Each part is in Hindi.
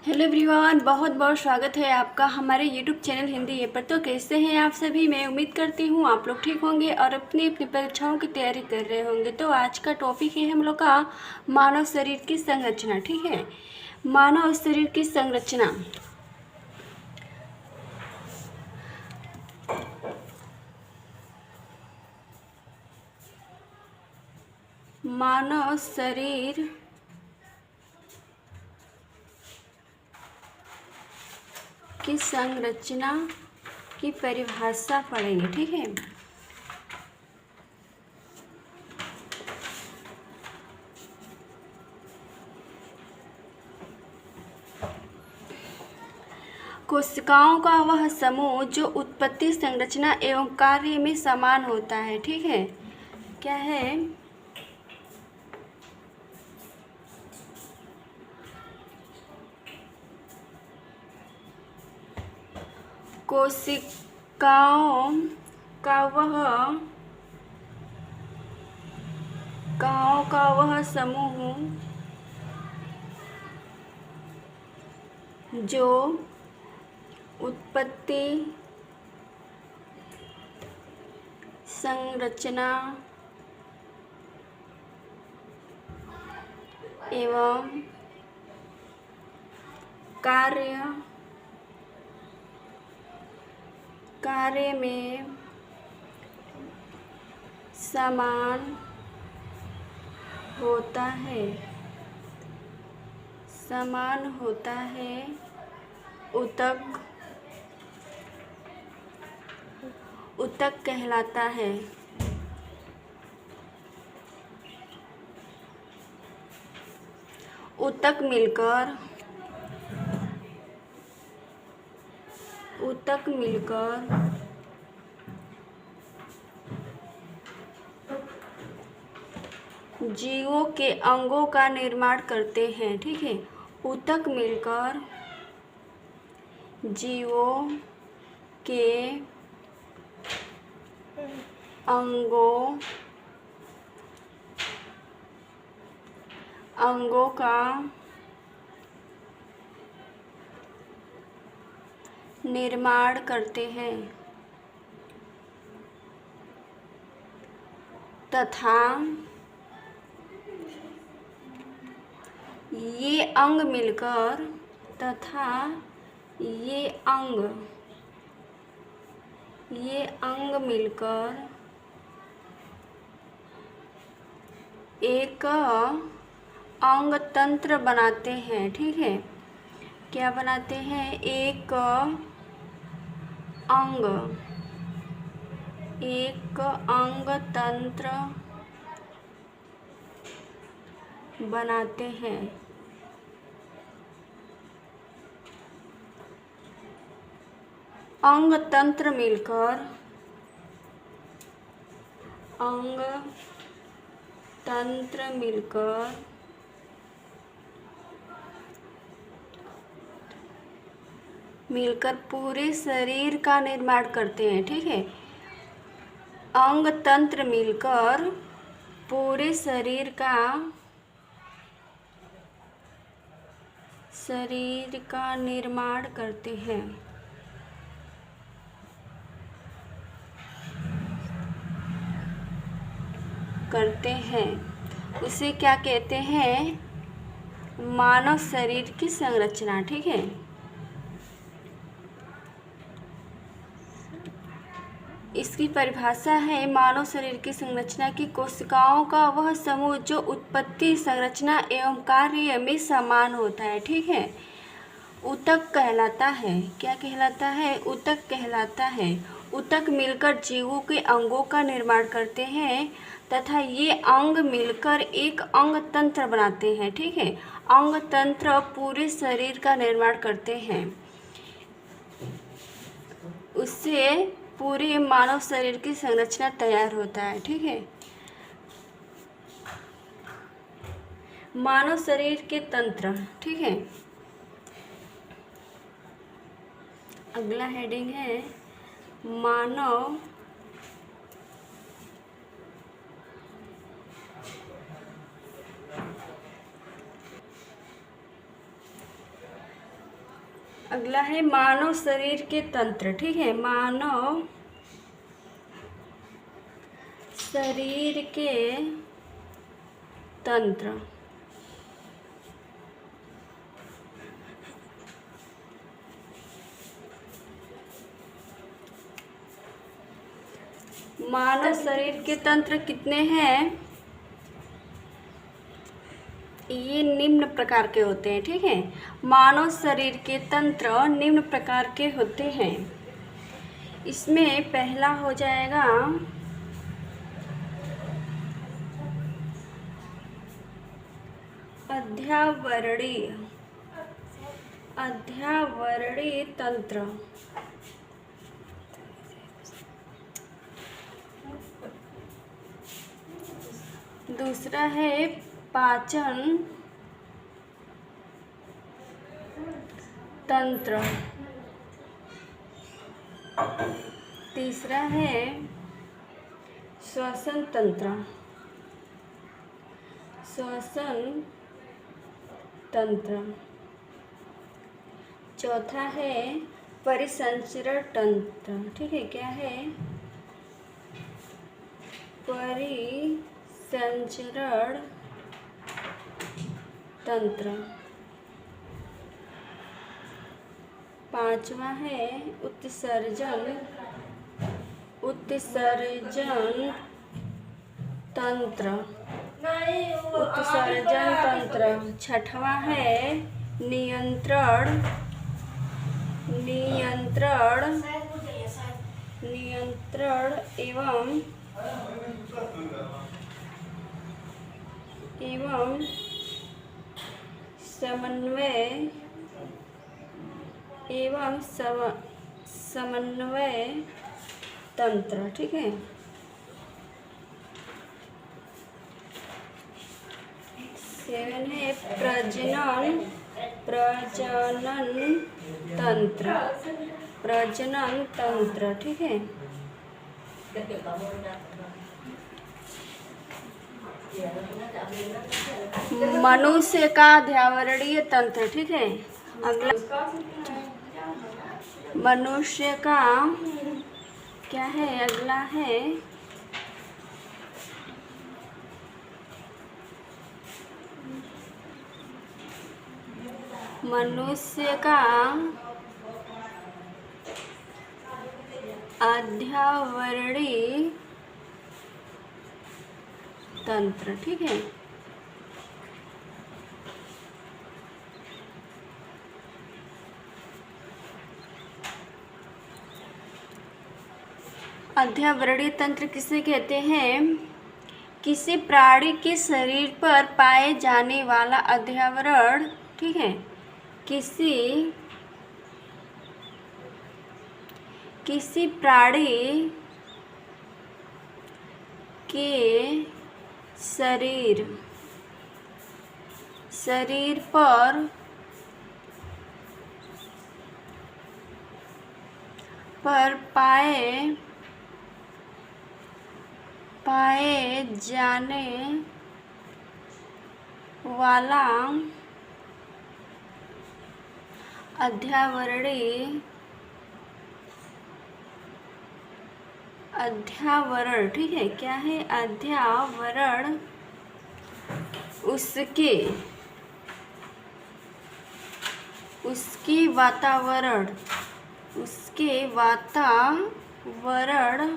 हेलो एवरीवन, बहुत बहुत स्वागत है आपका हमारे यूट्यूब चैनल हिंदी ऐप पर। तो कैसे हैं आप सभी? मैं उम्मीद करती हूँ आप लोग ठीक होंगे और अपनी अपनी परीक्षाओं की तैयारी कर रहे होंगे। तो आज का टॉपिक है हम लोग का मानव शरीर की संरचना। ठीक है, मानव शरीर की संरचना। मानव शरीर की संरचना की परिभाषा पढ़ेंगे। ठीक है, कोशिकाओं का वह समूह जो उत्पत्ति, संरचना एवं कार्य में समान होता है। ठीक है, क्या है? कोशिकाओं का वह समूह जो उत्पत्ति, संरचना एवं कार्य में समान होता है, ऊतक कहलाता है। ऊतक मिलकर जीवों के अंगों का निर्माण करते हैं। ठीक है, ऊतक मिलकर जीवों के अंगों का निर्माण करते हैं तथा ये अंग मिलकर एक अंग तंत्र बनाते हैं। ठीक है, क्या बनाते हैं? एक अंग तंत्र बनाते हैं। अंग तंत्र मिलकर पूरे शरीर का निर्माण करते हैं। ठीक है, अंग तंत्र मिलकर पूरे शरीर का निर्माण करते हैं। उसे क्या कहते हैं? मानव शरीर की संरचना। ठीक है, इसकी परिभाषा है मानव शरीर की संरचना की कोशिकाओं का वह समूह जो उत्पत्ति, संरचना एवं कार्य में समान होता है। ठीक है, ऊतक कहलाता है। क्या कहलाता है? ऊतक कहलाता है। ऊतक मिलकर जीवों के अंगों का निर्माण करते हैं तथा ये अंग मिलकर एक अंग तंत्र बनाते हैं। ठीक है, अंग तंत्र पूरे शरीर का निर्माण करते हैं। उससे पूरे मानव शरीर की संरचना तैयार होता है। ठीक है, मानव शरीर के तंत्र। ठीक है, अगला हेडिंग है मानव अगला है मानव शरीर के तंत्र। ठीक है, मानव शरीर के तंत्र। मानव शरीर के तंत्र कितने हैं? ये निम्न प्रकार के होते हैं। ठीक है, मानव शरीर के तंत्र निम्न प्रकार के होते हैं। इसमें पहला हो जाएगा अध्यावरणीय तंत्र। दूसरा है पाचन तंत्र। तीसरा है श्वसन तंत्र। चौथा है परिसंचरण तंत्र। ठीक है, क्या है? परिसंचरण तंत्र। पांचवा है उत्सर्जन तंत्र। छठवा है नियंत्रण एवं समन्वय तंत्र। ठीक है, सेवन है प्रजनन तंत्र। ठीक है, मनुष्य का अध्यावरणीय तंत्र। ठीक है, अगला मनुष्य का क्या है? अगला है मनुष्य का अध्यावरणीय तंत्र। ठीक है, अध्यावरणीय तंत्र किसे कहते हैं? किसी प्राणी के शरीर पर पाए जाने वाला अध्यावरण। ठीक है, किसी प्राणी के शरीर पर पाए जाने वाला अध्यावरण। ठीक है, क्या है? अध्यावरण उसके वातावरण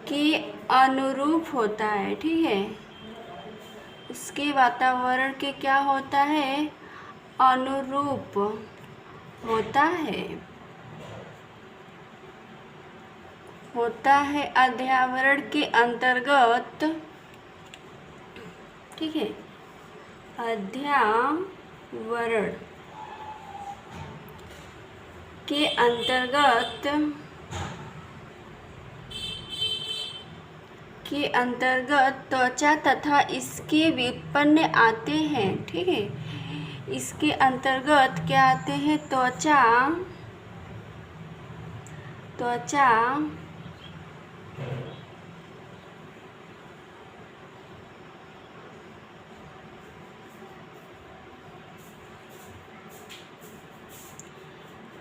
के अनुरूप होता है। ठीक है, उसके वातावरण के क्या होता है? अनुरूप होता है अध्यावरण के अंतर्गत। ठीक है, अध्यावरण के अंतर्गत त्वचा तथा इसके व्युत्पन्न आते हैं। ठीक है, इसके अंतर्गत क्या आते हैं? त्वचा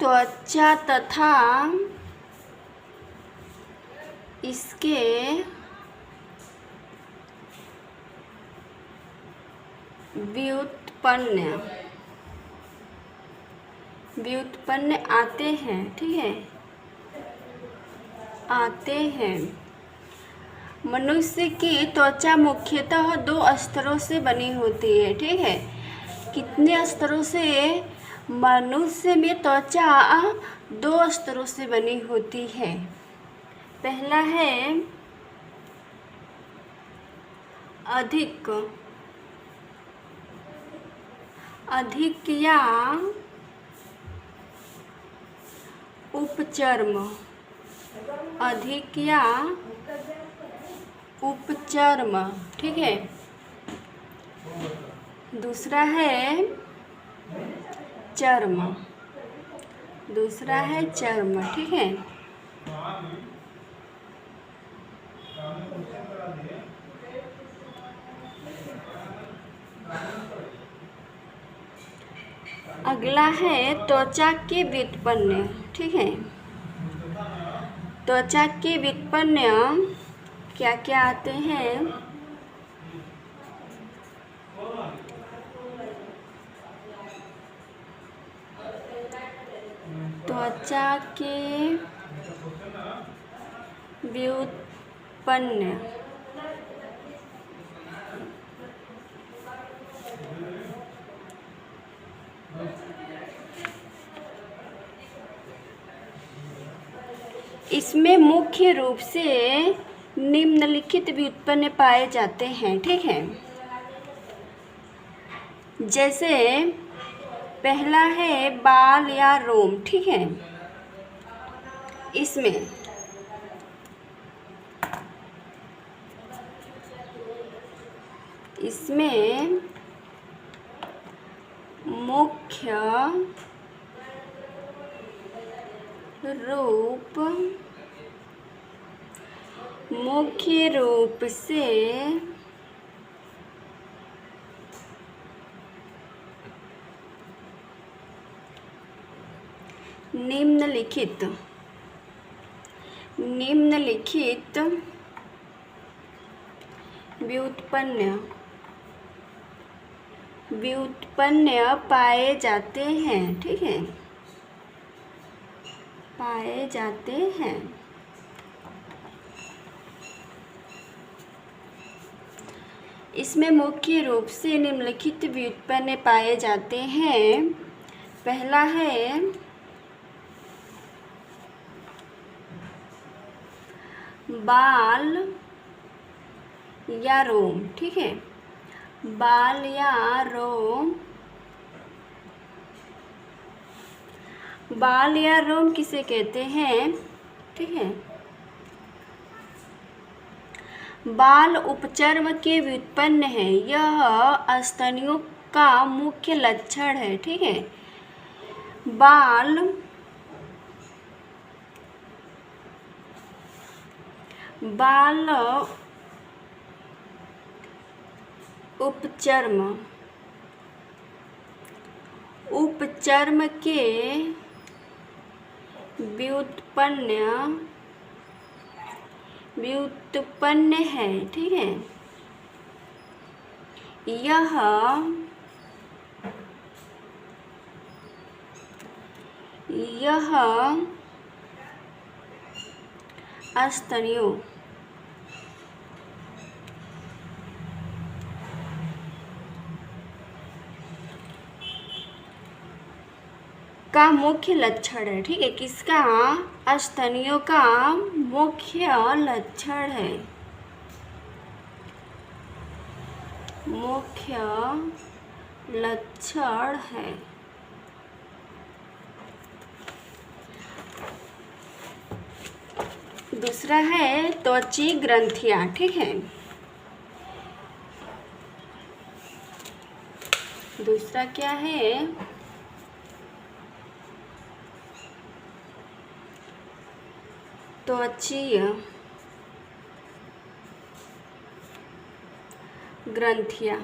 त्वचा तथा इसके व्युत्पन्न आते हैं, ठीक है, आते हैं। मनुष्य की त्वचा मुख्यतः 2 स्तरों से बनी होती है, ठीक है। कितने स्तरों से? मनुष्य में त्वचा 2 स्तरों से बनी होती है। पहला है अधिक या उपचर्म, अधिक या उपचर्म, ठीक है। दूसरा है चर्म, दूसरा है चर्म, ठीक है। अगला है त्वचा के व्युत्पन्न, ठीक है। त्वचा के व्युत्पन्न क्या क्या आते हैं? त्वचा के व्युत्पन्न इसमें मुख्य रूप से निम्नलिखित व्युत्पन्न पाए जाते हैं, ठीक है। जैसे पहला है बाल या रोम, ठीक है। इसमें मुख्य रूप से निम्नलिखित व्युत्पन्न पाए जाते हैं, ठीक है, पाए जाते हैं। इसमें मुख्य रूप से निम्नलिखित व्युत्पन्न पाए जाते हैं। पहला है बाल या रोम, ठीक है। बाल या रोम, बाल या रोम किसे कहते हैं, ठीक है। बाल उपचर्म के व्युत्पन्न है। यह स्तनियों का मुख्य लक्षण है, ठीक है। बाल उपचर्म के व्युत्पन्न है, ठीक है। यह स्तनियों का मुख्य लक्षण है, ठीक है। किसका? स्तनियों का मुख्य लक्षण है, मुख्य लक्षण है। दूसरा है त्वची ग्रंथियां, ठीक है। दूसरा क्या है? त्वचीय ग्रंथियां,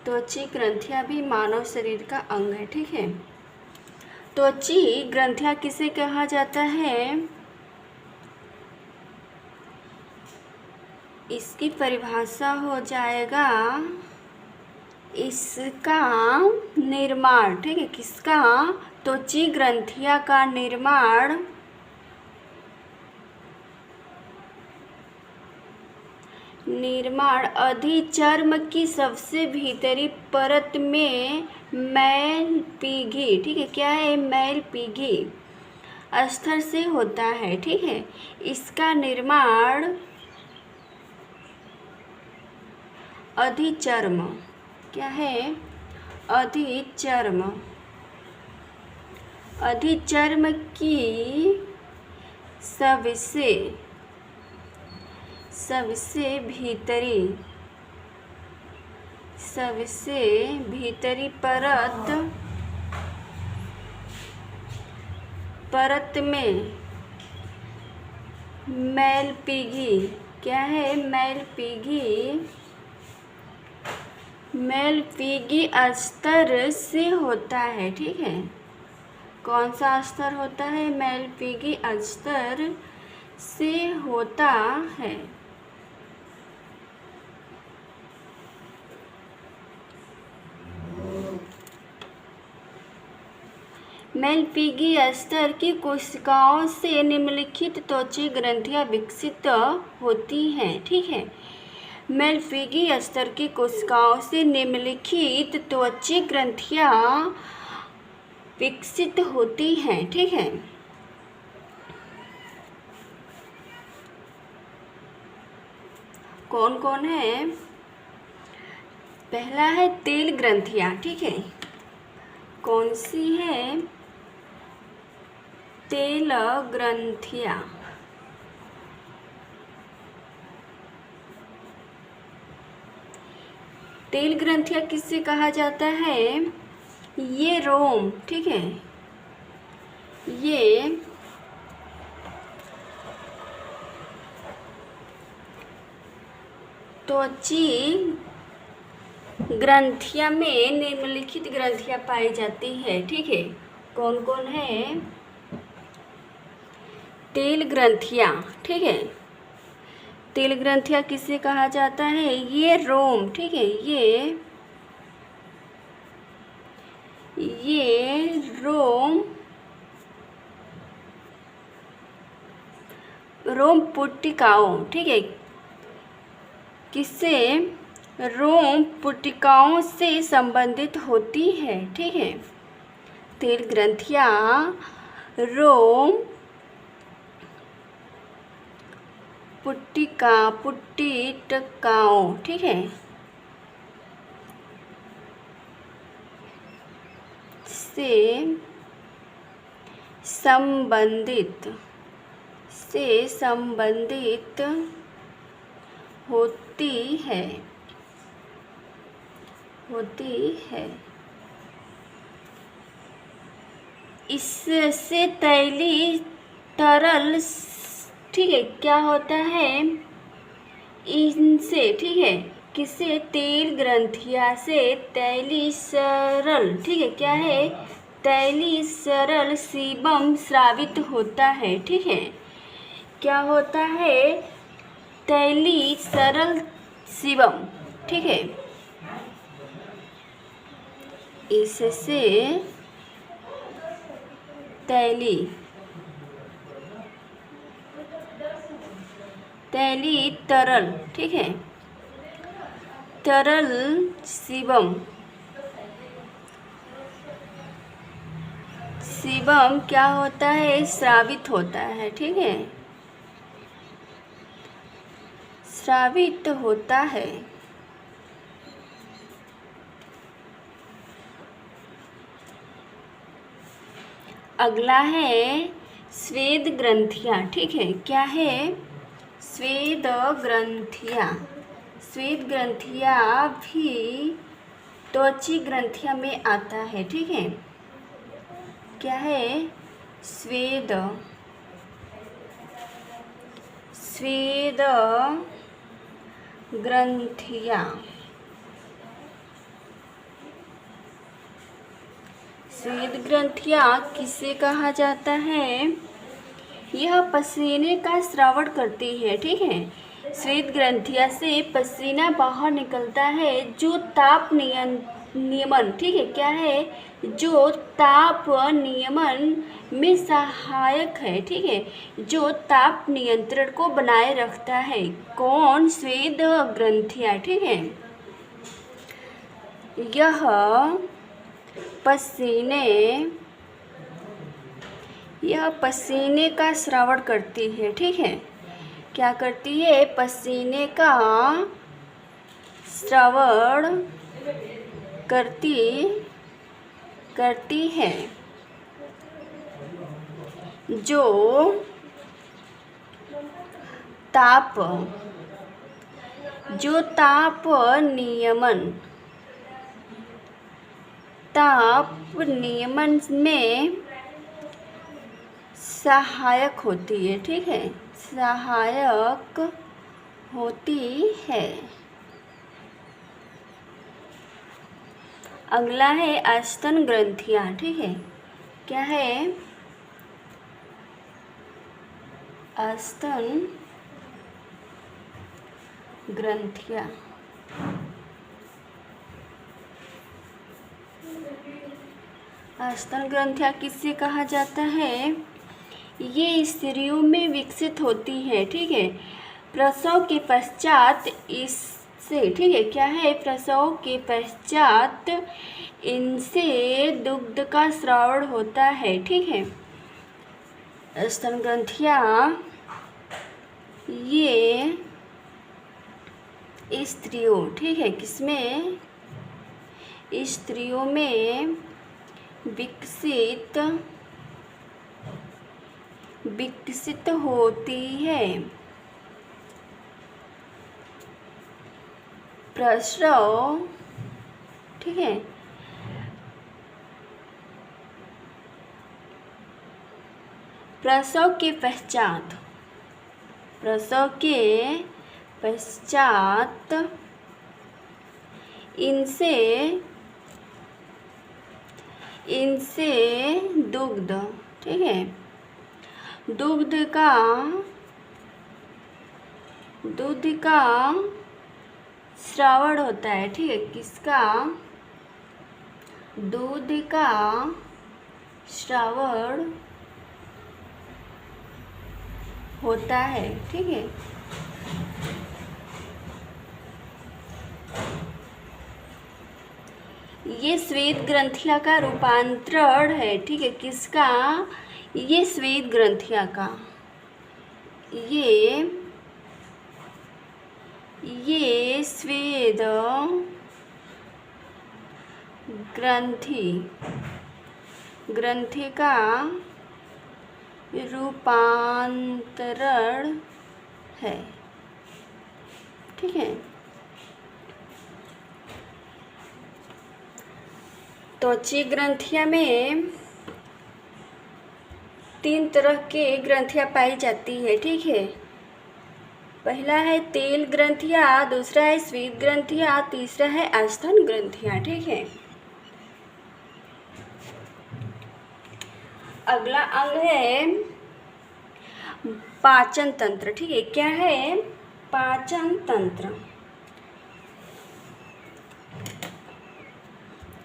त्वची ग्रंथियां भी मानव शरीर का अंग है। ठीक है, त्वची ग्रंथियां किसे कहा जाता है? इसकी परिभाषा हो जाएगा इसका निर्माण। ठीक है, किसका? त्वची ग्रंथियां का निर्माण अधिचर्म की सबसे भीतरी परत में मैलपीगी। ठीक है, क्या है? मैलपीगी अस्तर से होता है। ठीक है, इसका निर्माण अधिचर्म, क्या है? अधिचर्म की सबसे भीतरी परत में मैलपीगी, क्या है? मैलपीगी अस्तर से होता है। ठीक है, कौन सा अस्तर होता है? मैलपीगी अस्तर से होता है। मैलपीगी अस्तर की कोशिकाओं से निम्नलिखित त्वची ग्रंथियां विकसित होती हैं। ठीक है, मैलपीगी अस्तर की कोशिकाओं से निम्नलिखित त्वची ग्रंथियां विकसित होती हैं। ठीक है, कौन कौन है? पहला है तेल ग्रंथियां। ठीक है, कौन सी है? तेल ग्रंथियां। तेल ग्रंथियां किससे कहा जाता है? ये रोम। ठीक है, ये त्वची ग्रंथियां में निम्नलिखित ग्रंथियां पाई जाती है। ठीक है, कौन कौन है? तेल ग्रंथियां। ठीक है, तेल ग्रंथियां किसे कहा जाता है? ये रोम। ठीक है, ये रोम पुट्टिकाओं। ठीक है, किससे? रोम पुट्टिकाओं से संबंधित होती है। ठीक है, तेल ग्रंथियां रोम पुट्टिकाओं। ठीक है, से संबंधित होती है। इससे तैलीय तरल। ठीक है, क्या होता है? इनसे, ठीक है, किससे? तेल ग्रंथियां से तैलीय सरल। ठीक है, क्या है? तैलीय सरल सीबम स्रावित होता है। ठीक है, क्या होता है? तैलीय सरल सीबम। ठीक है, इससे तैलीय तरल। ठीक है, तरल सीबम क्या होता है? स्रावित होता है। ठीक है, स्रावित होता है। अगला है स्वेद ग्रंथियां। ठीक है, क्या है? स्वेद ग्रंथियां भी त्वची ग्रंथियां में आता है। ठीक है, क्या है? स्वेद ग्रंथियां स्वेद ग्रंथियां किसे कहा जाता है? यह पसीने का स्राव करती है, ठीक है। स्वेद ग्रंथियां से पसीना बाहर निकलता है जो ताप नियमन, ठीक है, क्या है? जो ताप नियमन में सहायक है, ठीक है, जो ताप नियंत्रण को बनाए रखता है। कौन? स्वेद ग्रंथियां, ठीक है। यह पसीने का स्राव करती है, ठीक है। क्या करती है? पसीने का स्राव करती है जो ताप नियमन में सहायक होती है, ठीक है, सहायक होती है। अगला है स्तन ग्रंथियां, ठीक है। क्या है? स्तन ग्रंथियां। स्तन ग्रंथियां किससे कहा जाता है? ये स्त्रियों में विकसित होती है, ठीक है, प्रसव के पश्चात इससे, ठीक है, क्या है? प्रसव के पश्चात इनसे दुग्ध का स्राव होता है, ठीक है। स्तन ग्रंथियां ये स्त्रियों, ठीक है, किसमें? स्त्रियों में विकसित होती है। प्रसव, ठीक है, प्रसव के पश्चात इनसे दुग्ध, ठीक है, दूध का स्राव होता है, ठीक है, किसका? दूध का स्राव होता है, ठीक है। ये श्वेत ग्रंथियां का रूपांतरण है, ठीक है, किसका? ये श्वेत ग्रंथियां का, ये श्वेत ग्रंथि का रूपांतरण है, ठीक है। त्वचा ग्रंथियां में 3 तरह के ग्रंथियां पाई जाती है, ठीक है। पहला है तेल ग्रंथियां, दूसरा है स्वेद ग्रंथियां, तीसरा है स्तन ग्रंथियां, ठीक है। अगला अंग है पाचन तंत्र, ठीक है। क्या है? पाचन तंत्र।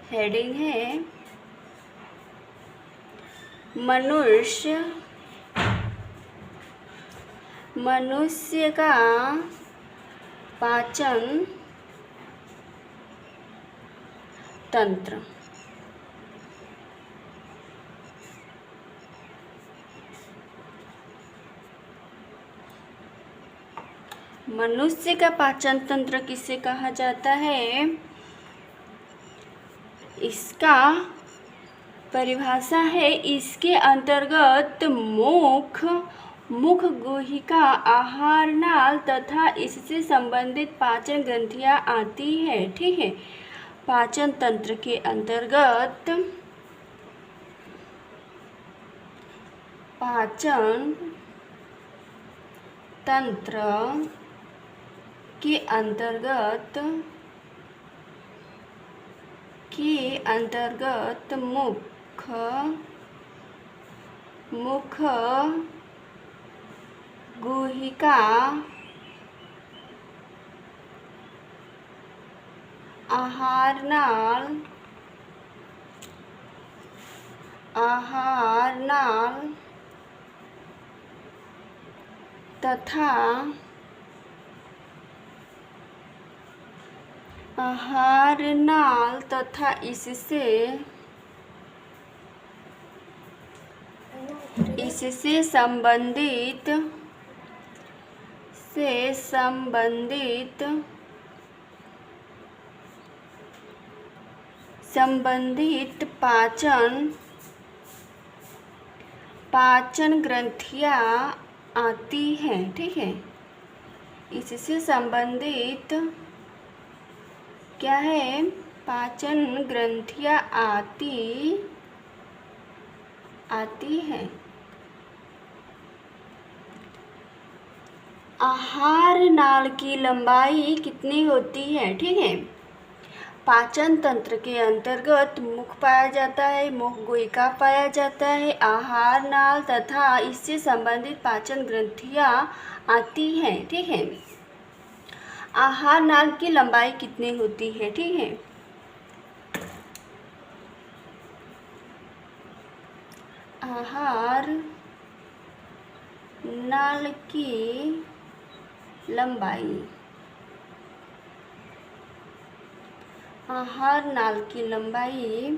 हेडिंग है मनुष्य का पाचन तंत्र। मनुष्य का पाचन तंत्र किसे कहा जाता है? इसका परिभाषा है, इसके अंतर्गत मुख गुहिका, आहार नाल तथा इससे संबंधित पाचन ग्रंथियां आती है, ठीक है। पाचन तंत्र के अंतर्गत पाचन तंत्र के अंतर्गत मुख गुहिका आहार नाल तथा इससे संबंधित पाचन ग्रंथियां आती हैं। ठीक है, इससे संबंधित क्या है, पाचन ग्रंथियां आती हैं। आहार नाल की लंबाई कितनी होती है? ठीक है, पाचन तंत्र के अंतर्गत मुख पाया जाता है, मुख गुहिका पाया जाता है, आहार नाल तथा इससे संबंधित पाचन ग्रंथियां आती हैं। ठीक है, आहार नाल की लंबाई कितनी होती है? ठीक है, आहार नाल की लंबाई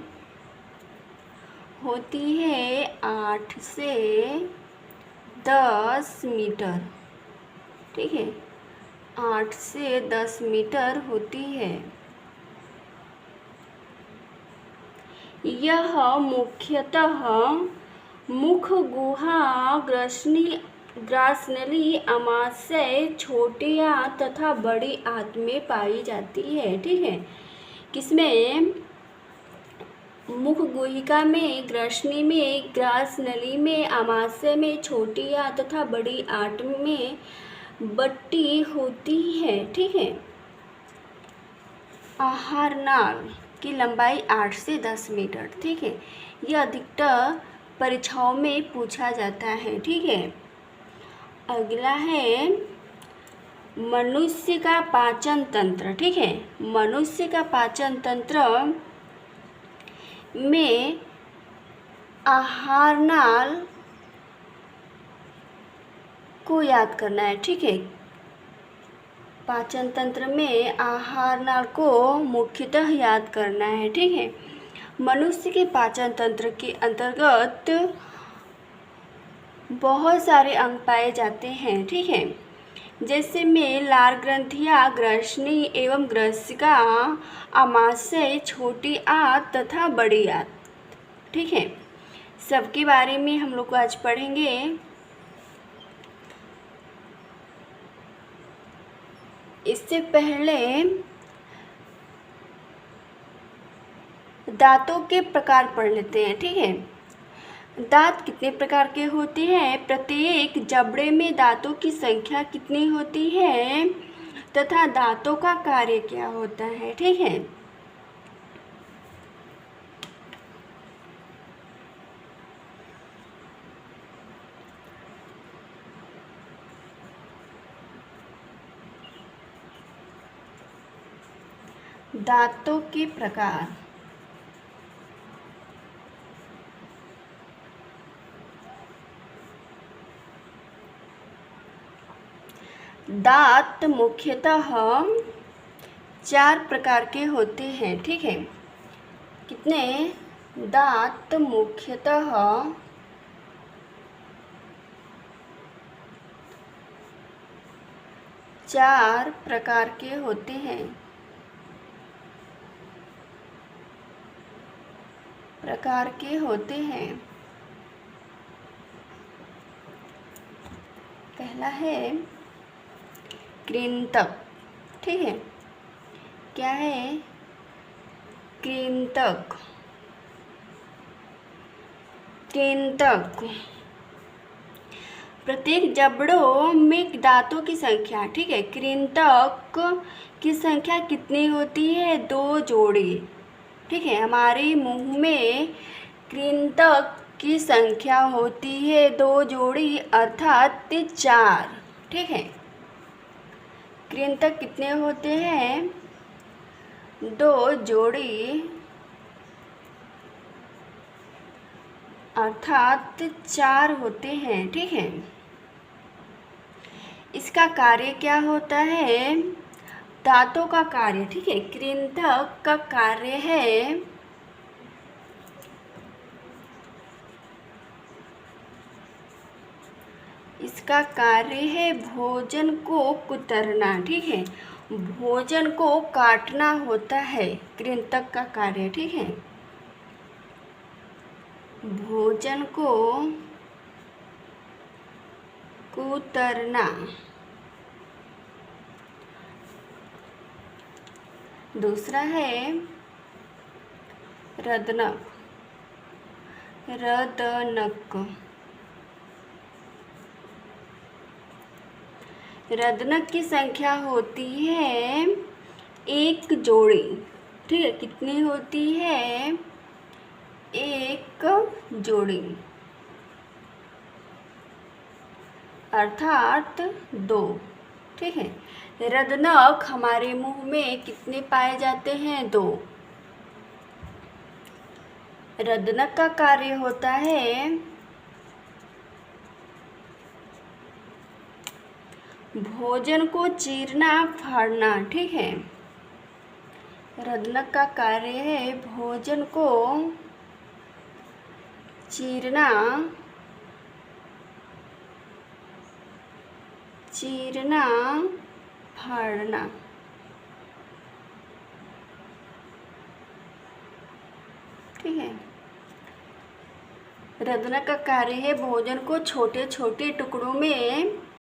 होती है 8 से 10 मीटर। ठीक है, 8 से 10 मीटर होती है। यह मुख्यतः मुख गुहा ग्रासनली आमाशय छोटी आंत तथा बड़ी आंत में पाई जाती है। ठीक है, किसमें? मुख गुहिका में, ग्रसनी में, ग्रासनली में, आमाशय में, छोटी आंत तथा बड़ी आंत में बट्टी होती है। ठीक है, आहार नाल की लंबाई 8 से 10 मीटर। ठीक है, यह अधिकतर परीक्षाओं में पूछा जाता है। ठीक है, अगला है मनुष्य का पाचन तंत्र। ठीक है, मनुष्य का पाचन तंत्र में आहार नाल को याद करना है। ठीक है, पाचन तंत्र में आहार नाल को मुख्यतः याद करना है। ठीक है, मनुष्य के पाचन तंत्र के अंतर्गत बहुत सारे अंग पाए जाते हैं। ठीक है, जैसे में लार ग्रंथियां, ग्रसनी एवं ग्रसिका, आमाशय, छोटी आंत तथा बड़ी आंत। ठीक है, सबके बारे में हम लोग आज पढ़ेंगे। इससे पहले दांतों के प्रकार पढ़ लेते हैं। ठीक है, दांत कितने प्रकार के होते हैं, प्रत्येक जबड़े में दांतों की संख्या कितनी होती है तथा दांतों का कार्य क्या होता है। ठीक है, दांतों के प्रकार। दांत मुख्यतः 4 प्रकार के होते हैं। ठीक है, कितने? दांत मुख्यतः 4 प्रकार के होते हैं। पहला है कृंतक। ठीक है, क्या है? कृंतक। प्रत्येक जबड़ों में दांतों की संख्या। ठीक है, कृंतक की संख्या कितनी होती है? 2 जोड़ी। ठीक है, हमारे मुंह में कृंतक की संख्या होती है 2 जोड़ी अर्थात 4। ठीक है, कृंतक कितने होते हैं? 2 जोड़ी अर्थात 4 होते हैं। ठीक है, इसका कार्य क्या होता है? दांतों का कार्य। ठीक है, कृंतक का कार्य है इसका कार्य है भोजन को कुतरना। ठीक है, भोजन को काटना होता है कृंतक का कार्य। ठीक है, भोजन को कुतरना। दूसरा है रदनक। रदनक की संख्या होती है 1 जोड़ी। ठीक है, कितनी होती है? 1 जोड़ी अर्थात 2। ठीक है, रदनक हमारे मुंह में कितने पाए जाते हैं? 2। रदनक का कार्य होता है भोजन को चीरना फाड़ना। ठीक है, रदनक का कार्य है भोजन को चीरना फाड़ना। ठीक है, रदनक का कार्य है भोजन को छोटे छोटे टुकड़ों में